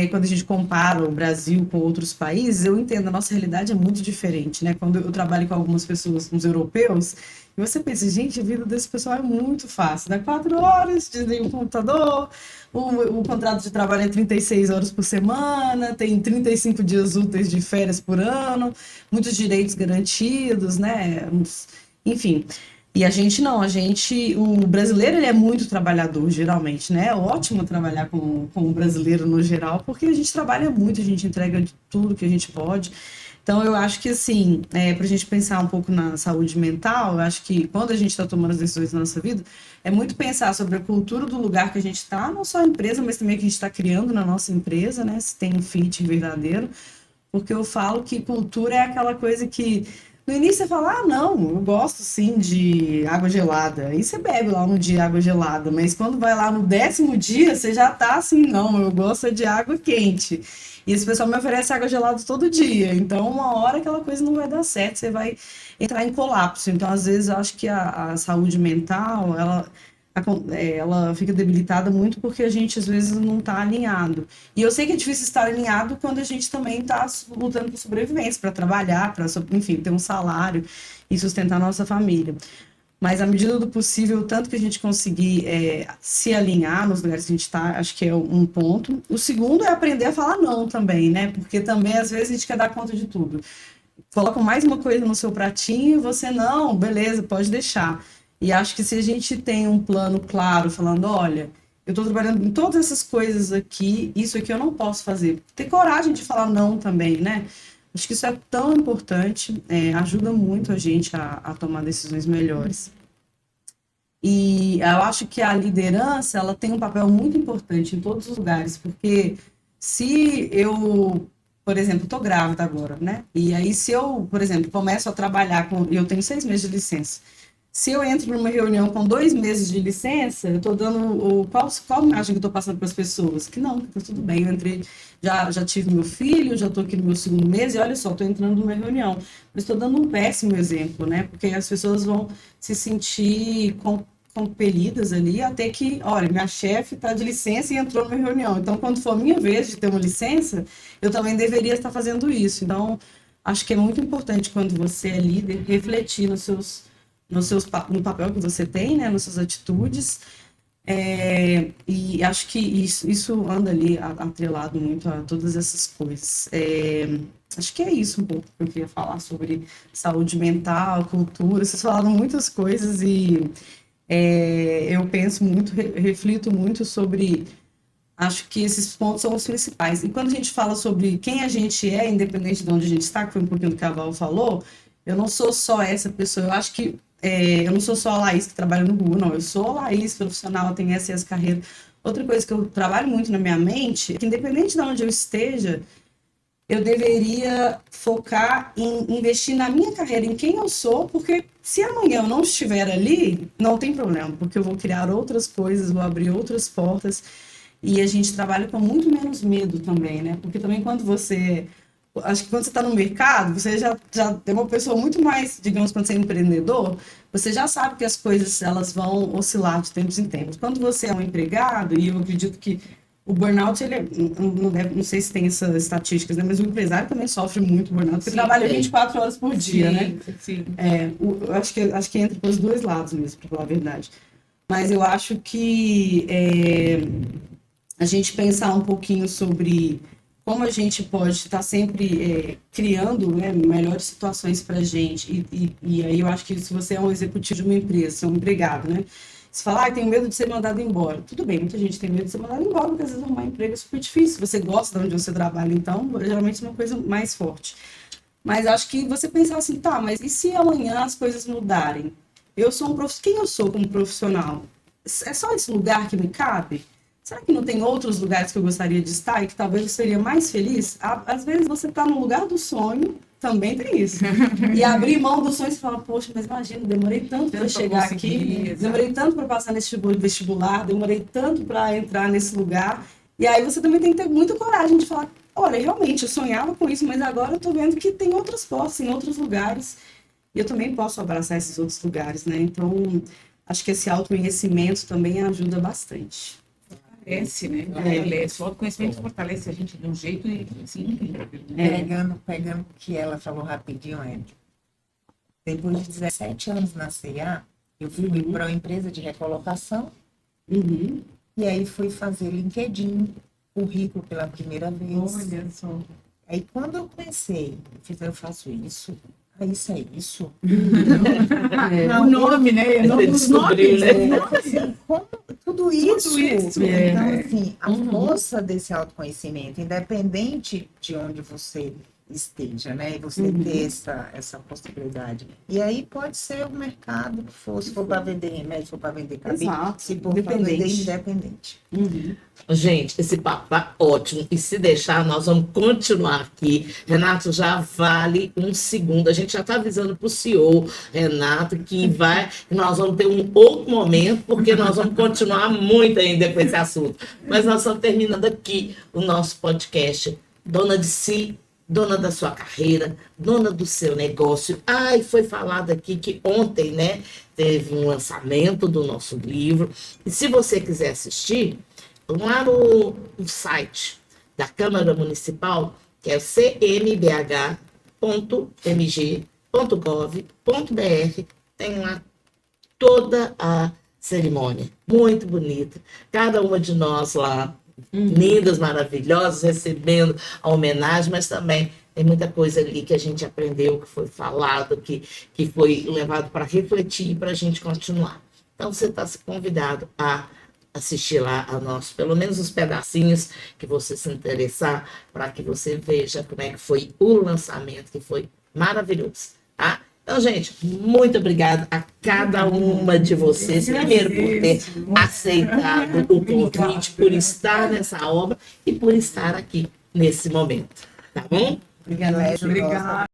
quando a gente compara o Brasil com outros países, eu entendo, a nossa realidade é muito diferente, né? Quando eu trabalho com algumas pessoas, uns europeus, e você pensa, gente, a vida desse pessoal é muito fácil, dá 4 horas, desliga o computador, o contrato de trabalho é 36 horas por semana, tem 35 dias úteis de férias por ano, muitos direitos garantidos, né? Enfim. E a gente não, o brasileiro ele é muito trabalhador, geralmente, né? É ótimo trabalhar com o brasileiro no geral, porque a gente trabalha muito, a gente entrega de tudo que a gente pode. Então, eu acho que, assim, para a gente pensar um pouco na saúde mental, eu acho que quando a gente está tomando as decisões na nossa vida, é muito pensar sobre a cultura do lugar que a gente está, não só a empresa, mas também que a gente está criando na nossa empresa, né? Se tem um fit verdadeiro, porque eu falo que cultura é aquela coisa que no início você fala, ah, não, eu gosto sim de água gelada. Aí você bebe lá um dia água gelada, mas quando vai lá no 10º dia, você já tá assim, não, eu gosto é de água quente. E esse pessoal me oferece água gelada todo dia. Então, uma hora aquela coisa não vai dar certo, você vai entrar em colapso. Então, às vezes, eu acho que a saúde mental, ela fica debilitada muito porque a gente, às vezes, não está alinhado. E eu sei que é difícil estar alinhado quando a gente também está lutando por sobrevivência, para trabalhar, para, enfim, ter um salário e sustentar a nossa família. Mas, à medida do possível, tanto que a gente conseguir se alinhar nos lugares que a gente está, acho que é um ponto. O segundo é aprender a falar não também, né? Porque também, às vezes, a gente quer dar conta de tudo. Coloca mais uma coisa no seu pratinho e você, não, beleza, pode deixar. E acho que se a gente tem um plano claro, falando, olha, eu estou trabalhando em todas essas coisas aqui, isso aqui eu não posso fazer. Ter coragem de falar não também, né? Acho que isso é tão importante, ajuda muito a gente a tomar decisões melhores. E eu acho que a liderança, ela tem um papel muito importante em todos os lugares, porque se eu, por exemplo, estou grávida agora, né? E aí se eu, por exemplo, começo a trabalhar eu tenho 6 meses de licença. Se eu entro numa reunião com 2 meses de licença, eu estou dando qual imagem que eu estou passando para as pessoas? Que não, que está tudo bem, eu entrei, já tive meu filho, já estou aqui no meu 2º mês, e olha só, estou entrando numa reunião. Mas estou dando um péssimo exemplo, né? Porque as pessoas vão se sentir compelidas ali até que, olha, minha chefe está de licença e entrou numa reunião. Então, quando for a minha vez de ter uma licença, eu também deveria estar fazendo isso. Então, acho que é muito importante quando você é líder, refletir no papel que você tem, né, nas suas atitudes, e acho que isso anda ali atrelado muito a todas essas coisas. Acho que é isso um pouco que eu queria falar sobre saúde mental, cultura. Vocês falaram muitas coisas e eu penso muito, reflito muito sobre. Acho que esses pontos são os principais. E quando a gente fala sobre quem a gente é, independente de onde a gente está, que foi um pouquinho do que a Val falou, eu não sou só essa pessoa. Eu acho que eu não sou só a Laís que trabalha no Google, não. Eu sou a Laís profissional, eu tenho essa carreira. Outra coisa que eu trabalho muito na minha mente é que, independente de onde eu esteja, eu deveria focar em investir na minha carreira, em quem eu sou, porque se amanhã eu não estiver ali, não tem problema, porque eu vou criar outras coisas, vou abrir outras portas, e a gente trabalha com muito menos medo também, né? Porque também acho que quando você está no mercado, você já é uma pessoa muito mais, digamos, quando você é empreendedor, você já sabe que as coisas elas vão oscilar de tempos em tempos. Quando você é um empregado, e eu acredito que o burnout, ele não sei se tem essas estatísticas, né? Mas o empresário também sofre muito burnout, porque trabalha 24 horas por dia, sim, né? Sim. Eu acho que entra pelos dois lados mesmo, para falar a verdade. Mas eu acho que a gente pensar um pouquinho sobre como a gente pode estar sempre criando, né, melhores situações para a gente. E aí eu acho que se você é um executivo de uma empresa, você é um empregado, né? Você fala, tenho medo de ser mandado embora. Tudo bem, muita gente tem medo de ser mandado embora, porque às vezes arrumar emprego é super difícil. Você gosta de onde você trabalha, então, geralmente é uma coisa mais forte. Mas acho que você pensar assim, tá, mas e se amanhã as coisas mudarem? Eu sou quem eu sou como profissional? é só esse lugar que me cabe? Será que não tem outros lugares que eu gostaria de estar e que talvez eu seria mais feliz? Às vezes você está no lugar do sonho, também tem isso. E abrir mão do sonho, você fala, poxa, mas imagina, demorei tanto para chegar aqui, demorei tanto para passar nesse vestibular, demorei tanto para entrar nesse lugar. E aí você também tem que ter muita coragem de falar, olha, realmente, eu sonhava com isso, mas agora eu tô vendo que tem outras portas, em outros lugares, e eu também posso abraçar esses outros lugares, né? Então, acho que esse autoconhecimento também ajuda bastante. Fortalece, né? Fortalece. O autoconhecimento fortalece a gente de um jeito assim, incrível. Pegando o que ela falou rapidinho, Ed. Depois de 17 anos na C&A, eu fui para uma empresa de recolocação. E aí fui fazer LinkedIn, currículo pela primeira vez. Olha só. Aí quando eu pensei, eu faço isso, aí isso é isso. O nome, né? Você descobriu, né? Assim, como tudo isso. isso, Então, assim, a força desse autoconhecimento, independente de onde você esteja, né? E você ter essa possibilidade. E aí pode ser o mercado que for, se for para vender remédio, se for para vender cabelo, Exato. se for para vender independente. Gente, esse papo tá ótimo. E se deixar, nós vamos continuar aqui. Renato, já vale um segundo. A gente já está avisando para o CEO, Renato, que nós vamos ter um outro momento, porque nós vamos continuar muito ainda com esse assunto. Mas nós estamos terminando aqui o nosso podcast. Dona de si, dona da sua carreira, dona do seu negócio. E foi falado aqui que ontem, né, teve um lançamento do nosso livro. E se você quiser assistir, lá no site da Câmara Municipal, que é o cmbh.mg.gov.br, tem lá toda a cerimônia. Muito bonita. Cada uma de nós lá, lindas, maravilhosas, recebendo a homenagem, mas também tem muita coisa ali que a gente aprendeu, que foi falado, que foi levado para refletir e para a gente continuar. Então, você está convidado a assistir lá a nós, pelo menos os pedacinhos que você se interessar, para que você veja como é que foi o lançamento, que foi maravilhoso, tá? Então, gente, muito obrigada a cada uma de vocês, primeiro por ter aceitado o convite, por estar nessa obra e por estar aqui nesse momento, tá bom? Obrigada. Obrigada.